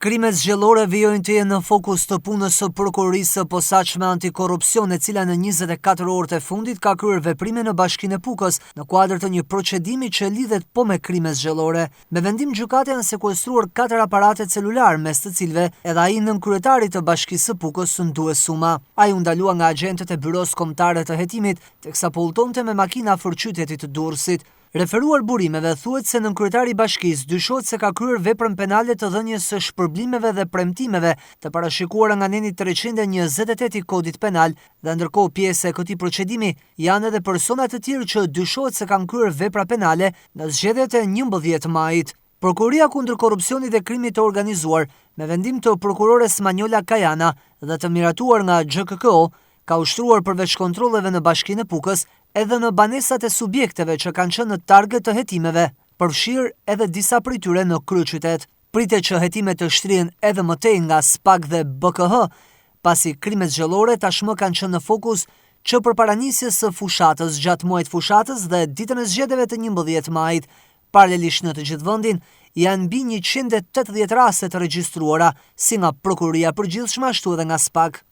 Krimet zgjelore vijojnë të jenë në fokus të punës së prokurorisë së posaçme antikorrupsion, e cila në 24 orët e fundit ka kryer veprime në Bashkinë e Pukës në kuadër të një procedimi që lidhet po me krime zgjelore. Me vendim gjykate janë sekuestruar 4 aparate celular, mes të cilëve edhe ai nënkryetari të Bashkisë së Pukës Sundues Suma. Ai u ndalua nga agentët e Byros Kombëtare të Hetimit, teksa po udhtonte me makina afër qytetit të Durrësit. Referuar burimeve, thuhet se nënkryetari i bashkisë dyshohet se ka kryer veprën penale të dhënies së shpërblimeve dhe premtimeve të parashikuara nga neni 328 i Kodit Penal, dhe ndërkohë pjesë e këtij procedimi janë edhe persona të tjerë që dyshohet se kanë kryer vepra penale në zgjedhjet e 11 majit. Prokuroria kundër korrupsionit dhe krimit të organizuar, me vendim të prokurores Manjola Kajana dhe të miratuar nga GKKO, ka ushtruar përveç kontrolleve në Bashkinë e Pukës edhe në banesat e subjekteve që kanë qenë në target të hetimeve, përfshirë edhe disa prej tyre në kryeqytet. Pritet që hetimet të shtrihen edhe më tej nga SPAK dhe BKH, pasi krimet zgjelore tashmë kanë qenë në fokus që përparanisjes së fushatës gjatë muajit fushatës dhe ditën e zgjedhjeve të 11 majit. Paralelisht në të gjithë vendin janë mbi 180 raste të regjistruara si nga Prokuroria e Përgjithshme ashtu edhe nga SPAK.